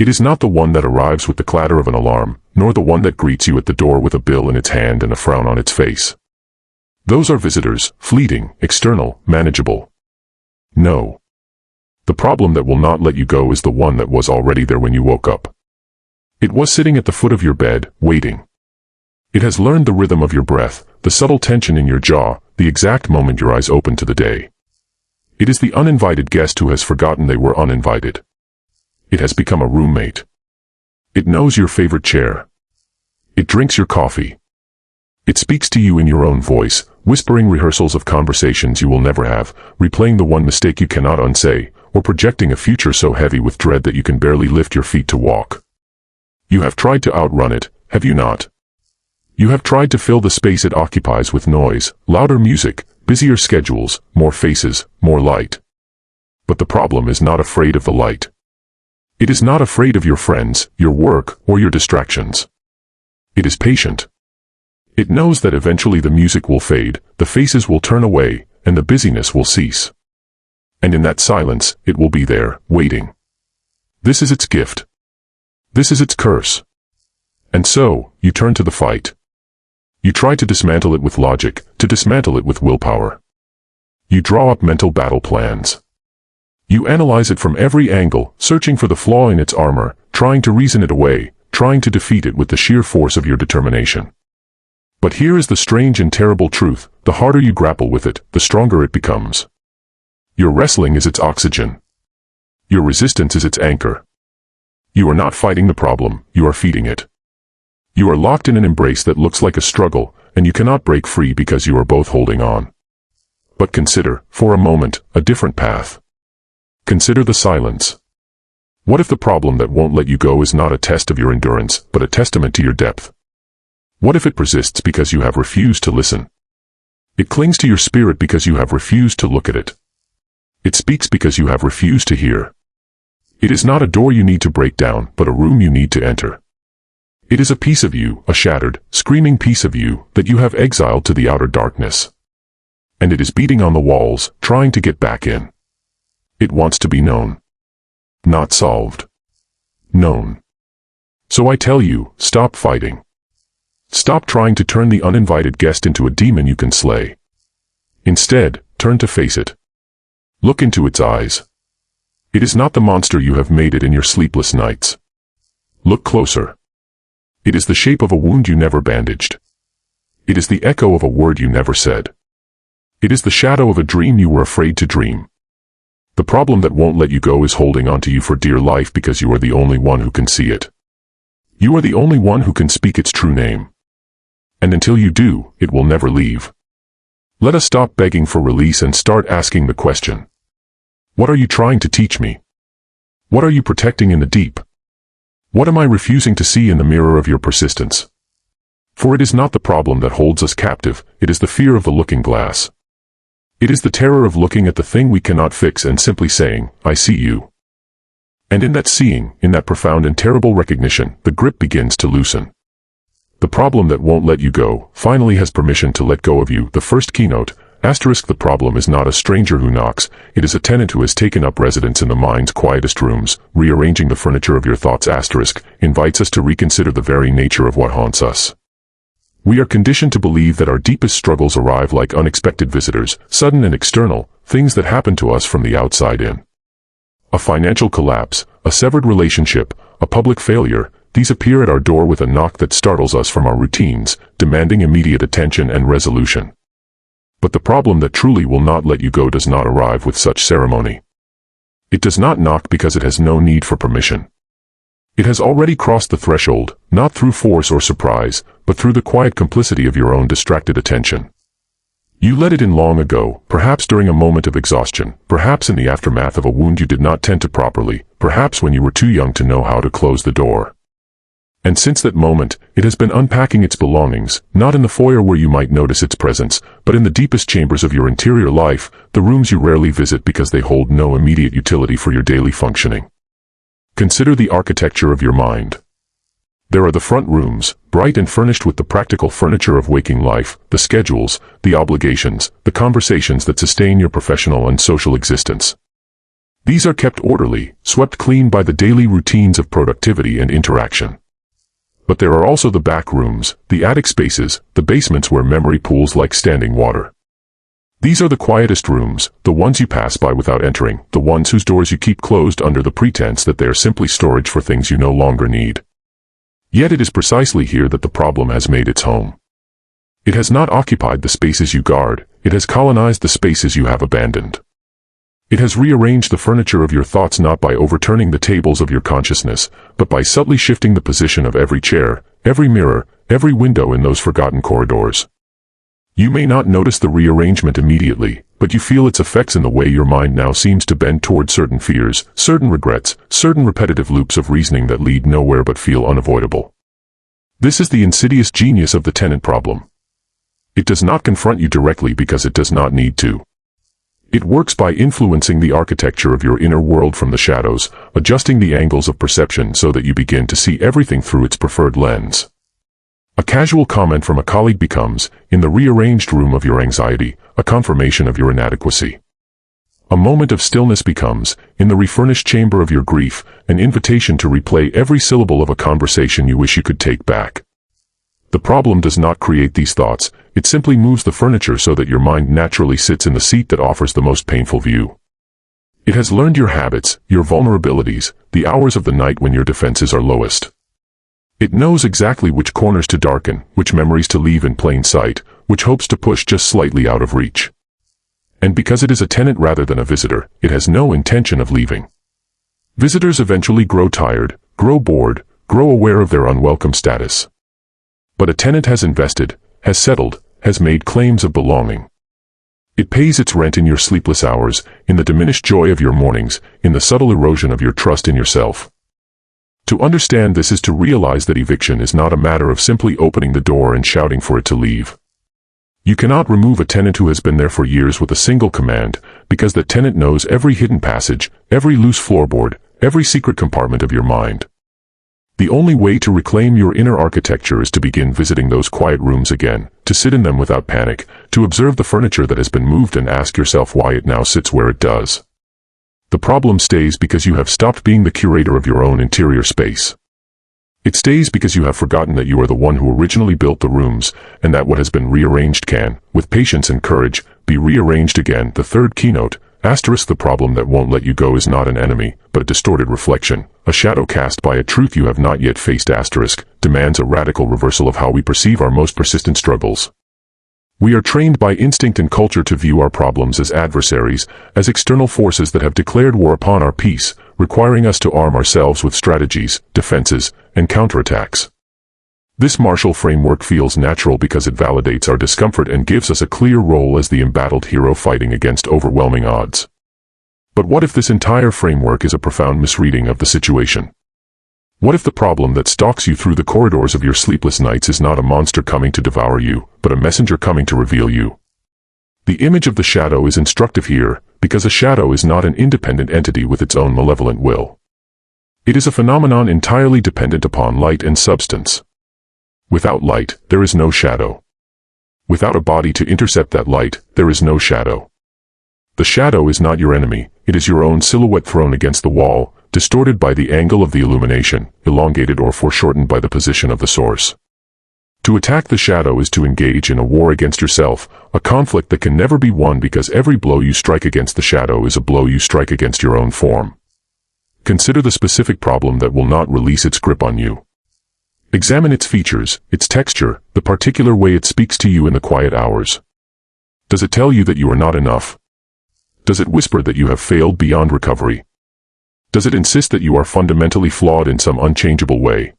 It is not the one that arrives with the clatter of an alarm, nor the one that greets you at the door with a bill in its hand and a frown on its face. Those are visitors, fleeting, external, manageable. No. The problem that will not let you go is the one that was already there when you woke up. It was sitting at the foot of your bed, waiting. It has learned the rhythm of your breath, the subtle tension in your jaw, the exact moment your eyes open to the day. It is the uninvited guest who has forgotten they were uninvited. It has become a roommate. It knows your favorite chair. It drinks your coffee. It speaks to you in your own voice, whispering rehearsals of conversations you will never have, replaying the one mistake you cannot unsay, or projecting a future so heavy with dread that you can barely lift your feet to walk. You have tried to outrun it, have you not? You have tried to fill the space it occupies with noise, louder music, busier schedules, more faces, more light. But the problem is not afraid of the light. It is not afraid of your friends, your work, or your distractions. It is patient. It knows that eventually the music will fade, the faces will turn away, and the busyness will cease. And in that silence, it will be there, waiting. This is its gift. This is its curse. And so, you turn to the fight. You try to dismantle it with logic, to dismantle it with willpower. You draw up mental battle plans. You analyze it from every angle, searching for the flaw in its armor, trying to reason it away, trying to defeat it with the sheer force of your determination. But here is the strange and terrible truth: the harder you grapple with it, the stronger it becomes. Your wrestling is its oxygen. Your resistance is its anchor. You are not fighting the problem, you are feeding it. You are locked in an embrace that looks like a struggle, and you cannot break free because you are both holding on. But consider, for a moment, a different path. Consider the silence. What if the problem that won't let you go is not a test of your endurance, but a testament to your depth? What if it persists because you have refused to listen? It clings to your spirit because you have refused to look at it. It speaks because you have refused to hear. It is not a door you need to break down, but a room you need to enter. It is a piece of you, a shattered, screaming piece of you, that you have exiled to the outer darkness. And it is beating on the walls, trying to get back in. It wants to be known. Not solved. Known. So I tell you, stop fighting. Stop trying to turn the uninvited guest into a demon you can slay. Instead, turn to face it. Look into its eyes. It is not the monster you have made it in your sleepless nights. Look closer. It is the shape of a wound you never bandaged. It is the echo of a word you never said. It is the shadow of a dream you were afraid to dream. The problem that won't let you go is holding on to you for dear life because you are the only one who can see it. You are the only one who can speak its true name. And until you do, it will never leave. Let us stop begging for release and start asking the question. What are you trying to teach me? What are you protecting in the deep? What am I refusing to see in the mirror of your persistence? For it is not the problem that holds us captive, it is the fear of the looking glass. It is the terror of looking at the thing we cannot fix and simply saying, I see you. And in that seeing, in that profound and terrible recognition, the grip begins to loosen. The problem that won't let you go, finally has permission to let go of you. The first keynote, the problem is not a stranger who knocks, it is a tenant who has taken up residence in the mind's quietest rooms, rearranging the furniture of your thoughts. Invites us to reconsider the very nature of what haunts us. We are conditioned to believe that our deepest struggles arrive like unexpected visitors, sudden and external, things that happen to us from the outside in. A financial collapse, a severed relationship, a public failure, these appear at our door with a knock that startles us from our routines, demanding immediate attention and resolution. But the problem that truly will not let you go does not arrive with such ceremony. It does not knock because it has no need for permission. It has already crossed the threshold, not through force or surprise, but through the quiet complicity of your own distracted attention. You let it in long ago, perhaps during a moment of exhaustion, perhaps in the aftermath of a wound you did not tend to properly, perhaps when you were too young to know how to close the door. And since that moment, it has been unpacking its belongings, not in the foyer where you might notice its presence, but in the deepest chambers of your interior life, the rooms you rarely visit because they hold no immediate utility for your daily functioning. Consider the architecture of your mind. There are the front rooms, bright and furnished with the practical furniture of waking life, the schedules, the obligations, the conversations that sustain your professional and social existence. These are kept orderly, swept clean by the daily routines of productivity and interaction. But there are also the back rooms, the attic spaces, the basements where memory pools like standing water. These are the quietest rooms, the ones you pass by without entering, the ones whose doors you keep closed under the pretense that they are simply storage for things you no longer need. Yet it is precisely here that the problem has made its home. It has not occupied the spaces you guard, it has colonized the spaces you have abandoned. It has rearranged the furniture of your thoughts not by overturning the tables of your consciousness, but by subtly shifting the position of every chair, every mirror, every window in those forgotten corridors. You may not notice the rearrangement immediately, but you feel its effects in the way your mind now seems to bend toward certain fears, certain regrets, certain repetitive loops of reasoning that lead nowhere but feel unavoidable. This is the insidious genius of the tenant problem. It does not confront you directly because it does not need to. It works by influencing the architecture of your inner world from the shadows, adjusting the angles of perception so that you begin to see everything through its preferred lens. A casual comment from a colleague becomes, in the rearranged room of your anxiety, a confirmation of your inadequacy. A moment of stillness becomes, in the refurnished chamber of your grief, an invitation to replay every syllable of a conversation you wish you could take back. The problem does not create these thoughts, it simply moves the furniture so that your mind naturally sits in the seat that offers the most painful view. It has learned your habits, your vulnerabilities, the hours of the night when your defenses are lowest. It knows exactly which corners to darken, which memories to leave in plain sight, which hopes to push just slightly out of reach. And because it is a tenant rather than a visitor, it has no intention of leaving. Visitors eventually grow tired, grow bored, grow aware of their unwelcome status. But a tenant has invested, has settled, has made claims of belonging. It pays its rent in your sleepless hours, in the diminished joy of your mornings, in the subtle erosion of your trust in yourself. To understand this is to realize that eviction is not a matter of simply opening the door and shouting for it to leave. You cannot remove a tenant who has been there for years with a single command, because that tenant knows every hidden passage, every loose floorboard, every secret compartment of your mind. The only way to reclaim your inner architecture is to begin visiting those quiet rooms again, to sit in them without panic, to observe the furniture that has been moved and ask yourself why it now sits where it does. The problem stays because you have stopped being the curator of your own interior space. It stays because you have forgotten that you are the one who originally built the rooms, and that what has been rearranged can, with patience and courage, be rearranged again. The third keynote, asterisk: the problem that won't let you go is not an enemy, but a distorted reflection, a shadow cast by a truth you have not yet faced, asterisk, demands a radical reversal of how we perceive our most persistent struggles. We are trained by instinct and culture to view our problems as adversaries, as external forces that have declared war upon our peace, requiring us to arm ourselves with strategies, defenses, and counterattacks. This martial framework feels natural because it validates our discomfort and gives us a clear role as the embattled hero fighting against overwhelming odds. But what if this entire framework is a profound misreading of the situation? What if the problem that stalks you through the corridors of your sleepless nights is not a monster coming to devour you, but a messenger coming to reveal you? The image of the shadow is instructive here, because a shadow is not an independent entity with its own malevolent will. It is a phenomenon entirely dependent upon light and substance. Without light, there is no shadow. Without a body to intercept that light, there is no shadow. The shadow is not your enemy, it is your own silhouette thrown against the wall, distorted by the angle of the illumination, elongated or foreshortened by the position of the source. To attack the shadow is to engage in a war against yourself, a conflict that can never be won because every blow you strike against the shadow is a blow you strike against your own form. Consider the specific problem that will not release its grip on you. Examine its features, its texture, the particular way it speaks to you in the quiet hours. Does it tell you that you are not enough? Does it whisper that you have failed beyond recovery? Does it insist that you are fundamentally flawed in some unchangeable way?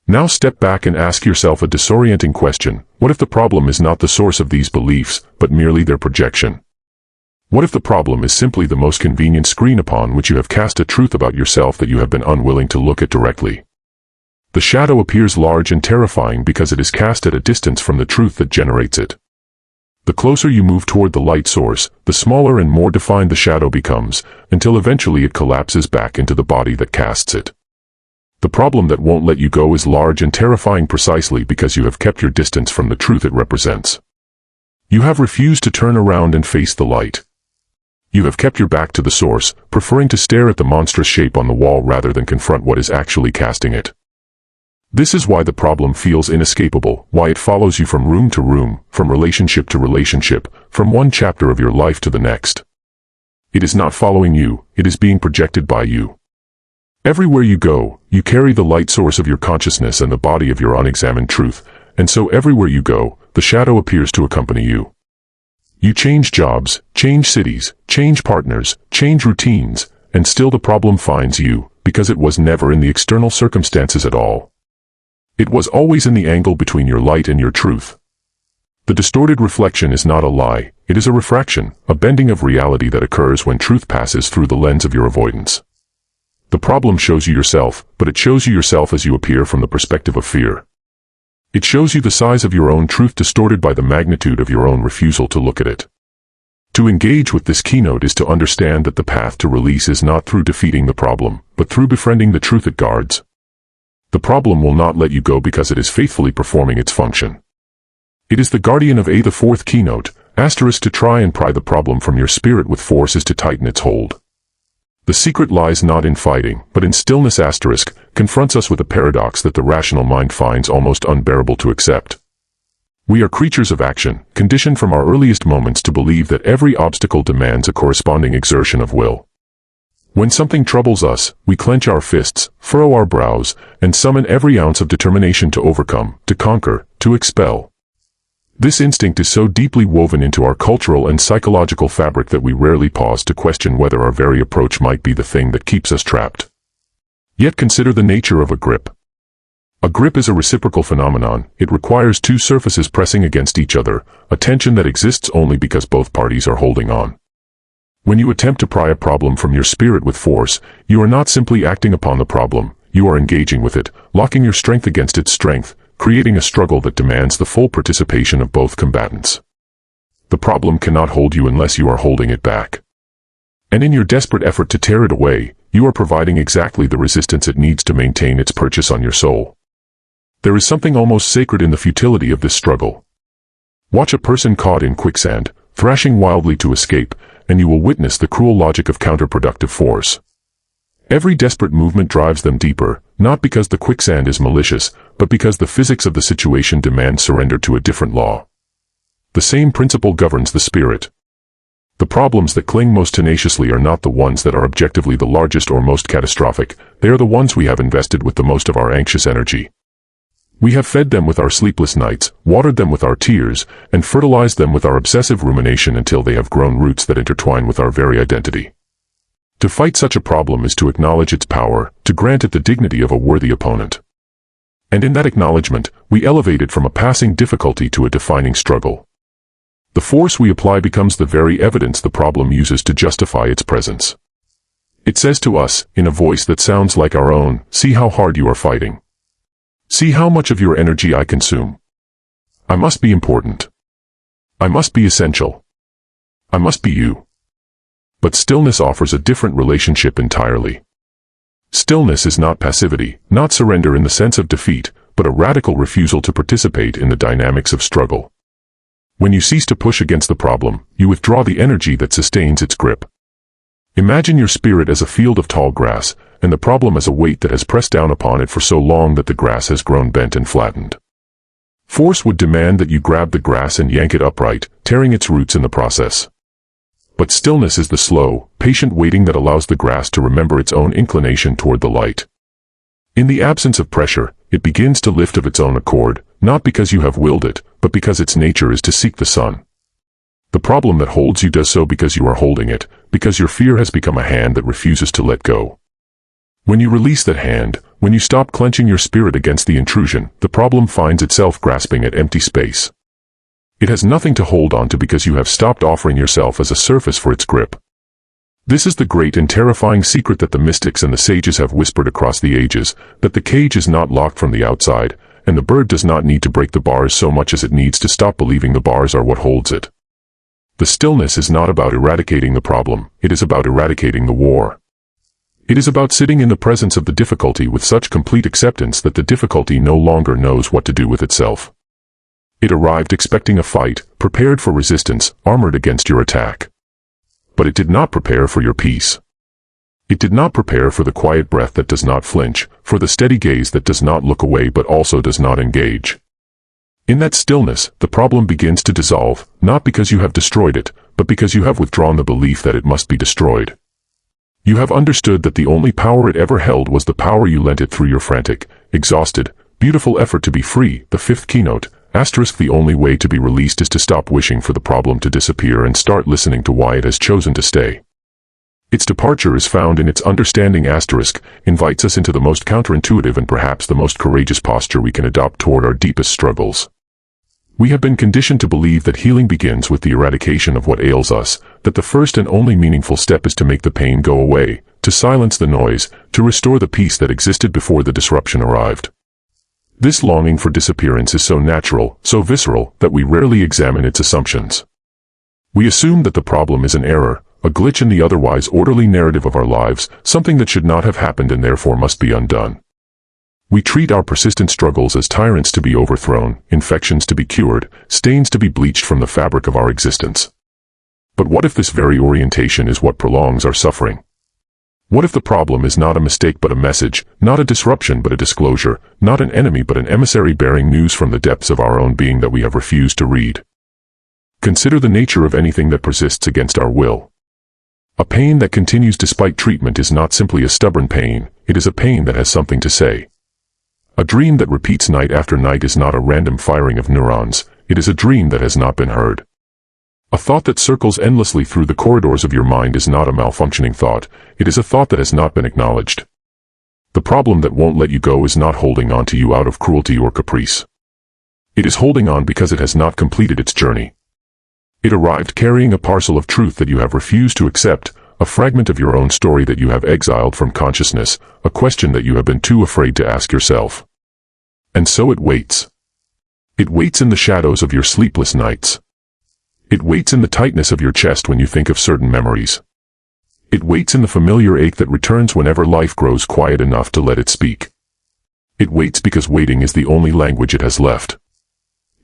Now step back and ask yourself a disorienting question. What if the problem is not the source of these beliefs, but merely their projection? What if the problem is simply the most convenient screen upon which you have cast a truth about yourself that you have been unwilling to look at directly? The shadow appears large and terrifying because it is cast at a distance from the truth that generates it. The closer you move toward the light source, the smaller and more defined the shadow becomes, until eventually it collapses back into the body that casts it. The problem that won't let you go is large and terrifying precisely because you have kept your distance from the truth it represents. You have refused to turn around and face the light. You have kept your back to the source, preferring to stare at the monstrous shape on the wall rather than confront what is actually casting it. This is why the problem feels inescapable, why it follows you from room to room, from relationship to relationship, from one chapter of your life to the next. It is not following you, it is being projected by you. Everywhere you go, you carry the light source of your consciousness and the body of your unexamined truth, and so everywhere you go, the shadow appears to accompany you. You change jobs, change cities, change partners, change routines, and still the problem finds you, because it was never in the external circumstances at all. It was always in the angle between your light and your truth. The distorted reflection is not a lie, it is a refraction, a bending of reality that occurs when truth passes through the lens of your avoidance. The problem shows you yourself, but it shows you yourself as you appear from the perspective of fear. It shows you the size of your own truth distorted by the magnitude of your own refusal to look at it. To engage with this keynote is to understand that the path to release is not through defeating the problem, but through befriending the truth it guards. The problem will not let you go because it is faithfully performing its function. It is the guardian of the fourth keynote, asterisk. To try and pry the problem from your spirit with force is to tighten its hold. The secret lies not in fighting, but in stillness asterisk, confronts us with a paradox that the rational mind finds almost unbearable to accept. We are creatures of action, conditioned from our earliest moments to believe that every obstacle demands a corresponding exertion of will. When something troubles us, we clench our fists, furrow our brows, and summon every ounce of determination to overcome, to conquer, to expel. This instinct is so deeply woven into our cultural and psychological fabric that we rarely pause to question whether our very approach might be the thing that keeps us trapped. Yet consider the nature of a grip. A grip is a reciprocal phenomenon. It requires two surfaces pressing against each other, a tension that exists only because both parties are holding on. When you attempt to pry a problem from your spirit with force, you are not simply acting upon the problem, you are engaging with it, locking your strength against its strength, creating a struggle that demands the full participation of both combatants. The problem cannot hold you unless you are holding it back. And in your desperate effort to tear it away, you are providing exactly the resistance it needs to maintain its purchase on your soul. There is something almost sacred in the futility of this struggle. Watch a person caught in quicksand, thrashing wildly to escape, and you will witness the cruel logic of counterproductive force. Every desperate movement drives them deeper, not because the quicksand is malicious, but because the physics of the situation demands surrender to a different law. The same principle governs the spirit. The problems that cling most tenaciously are not the ones that are objectively the largest or most catastrophic, they are the ones we have invested with the most of our anxious energy. We have fed them with our sleepless nights, watered them with our tears, and fertilized them with our obsessive rumination until they have grown roots that intertwine with our very identity. To fight such a problem is to acknowledge its power, to grant it the dignity of a worthy opponent. And in that acknowledgement, we elevate it from a passing difficulty to a defining struggle. The force we apply becomes the very evidence the problem uses to justify its presence. It says to us, in a voice that sounds like our own, "See how hard you are fighting. See how much of your energy I consume. I must be important. I must be essential. I must be you." But stillness offers a different relationship entirely. Stillness is not passivity, not surrender in the sense of defeat, but a radical refusal to participate in the dynamics of struggle. When you cease to push against the problem, you withdraw the energy that sustains its grip. Imagine your spirit as a field of tall grass, and the problem as a weight that has pressed down upon it for so long that the grass has grown bent and flattened. Force would demand that you grab the grass and yank it upright, tearing its roots in the process. But stillness is the slow, patient waiting that allows the grass to remember its own inclination toward the light. In the absence of pressure, it begins to lift of its own accord, not because you have willed it, but because its nature is to seek the sun. The problem that holds you does so because you are holding it, because your fear has become a hand that refuses to let go. When you release that hand, when you stop clenching your spirit against the intrusion, the problem finds itself grasping at empty space. It has nothing to hold on to because you have stopped offering yourself as a surface for its grip. This is the great and terrifying secret that the mystics and the sages have whispered across the ages, that the cage is not locked from the outside, and the bird does not need to break the bars so much as it needs to stop believing the bars are what holds it. The stillness is not about eradicating the problem, it is about eradicating the war. It is about sitting in the presence of the difficulty with such complete acceptance that the difficulty no longer knows what to do with itself. It arrived expecting a fight, prepared for resistance, armored against your attack. but it did not prepare for your peace. It did not prepare for the quiet breath that does not flinch, for the steady gaze that does not look away but also does not engage. In that stillness, the problem begins to dissolve, not because you have destroyed it, but because you have withdrawn the belief that it must be destroyed. You have understood that the only power it ever held was the power you lent it through your frantic, exhausted, beautiful effort to be free. The fifth keynote, asterisk, the only way to be released is to stop wishing for the problem to disappear and start listening to why it has chosen to stay. Its departure is found in its understanding, asterisk, invites us into the most counterintuitive and perhaps the most courageous posture we can adopt toward our deepest struggles. We have been conditioned to believe that healing begins with the eradication of what ails us, that the first and only meaningful step is to make the pain go away, to silence the noise, to restore the peace that existed before the disruption arrived. This longing for disappearance is so natural, so visceral, that we rarely examine its assumptions. We assume that the problem is an error, a glitch in the otherwise orderly narrative of our lives, something that should not have happened and therefore must be undone. We treat our persistent struggles as tyrants to be overthrown, infections to be cured, stains to be bleached from the fabric of our existence. But what if this very orientation is what prolongs our suffering? What if the problem is not a mistake but a message, not a disruption but a disclosure, not an enemy but an emissary bearing news from the depths of our own being that we have refused to read? Consider the nature of anything that persists against our will. A pain that continues despite treatment is not simply a stubborn pain, it is a pain that has something to say. A dream that repeats night after night is not a random firing of neurons, it is a dream that has not been heard. A thought that circles endlessly through the corridors of your mind is not a malfunctioning thought, it is a thought that has not been acknowledged. The problem that won't let you go is not holding on to you out of cruelty or caprice. It is holding on because it has not completed its journey. It arrived carrying a parcel of truth that you have refused to accept, a fragment of your own story that you have exiled from consciousness, a question that you have been too afraid to ask yourself. And so it waits. It waits in the shadows of your sleepless nights. It waits in the tightness of your chest when you think of certain memories. It waits in the familiar ache that returns whenever life grows quiet enough to let it speak. It waits because waiting is the only language it has left.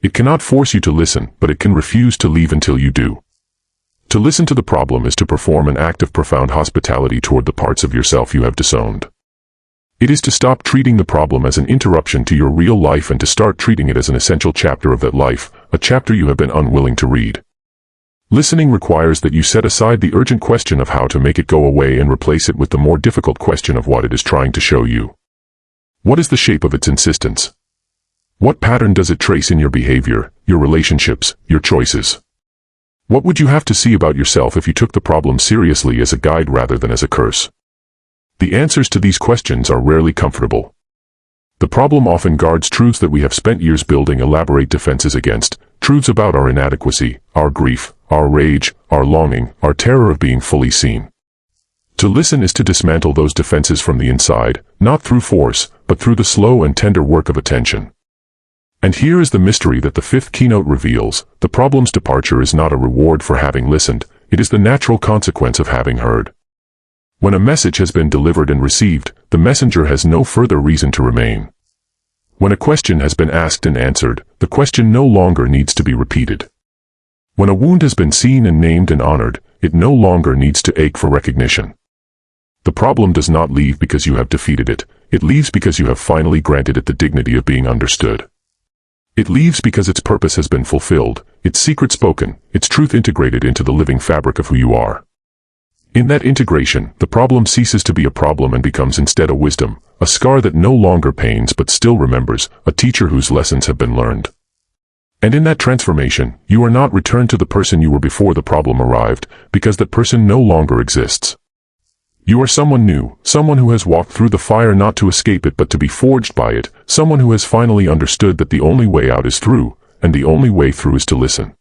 It cannot force you to listen, but it can refuse to leave until you do. To listen to the problem is to perform an act of profound hospitality toward the parts of yourself you have disowned. It is to stop treating the problem as an interruption to your real life and to start treating it as an essential chapter of that life, a chapter you have been unwilling to read. Listening requires that you set aside the urgent question of how to make it go away and replace it with the more difficult question of what it is trying to show you. What is the shape of its insistence? What pattern does it trace in your behavior, your relationships, your choices? What would you have to see about yourself if you took the problem seriously as a guide rather than as a curse? The answers to these questions are rarely comfortable. The problem often guards truths that we have spent years building elaborate defenses against, truths about our inadequacy, our grief, our rage, our longing, our terror of being fully seen. To listen is to dismantle those defenses from the inside, not through force, but through the slow and tender work of attention. And here is the mystery that the fifth keynote reveals: the problem's departure is not a reward for having listened, it is the natural consequence of having heard. When a message has been delivered and received, the messenger has no further reason to remain. When a question has been asked and answered, the question no longer needs to be repeated. When a wound has been seen and named and honored, it no longer needs to ache for recognition. The problem does not leave because you have defeated it, it leaves because you have finally granted it the dignity of being understood. It leaves because its purpose has been fulfilled, its secret spoken, its truth integrated into the living fabric of who you are. In that integration, the problem ceases to be a problem and becomes instead a wisdom, a scar that no longer pains but still remembers, a teacher whose lessons have been learned. And in that transformation, you are not returned to the person you were before the problem arrived, because that person no longer exists. You are someone new, someone who has walked through the fire not to escape it but to be forged by it, someone who has finally understood that the only way out is through, and the only way through is to listen.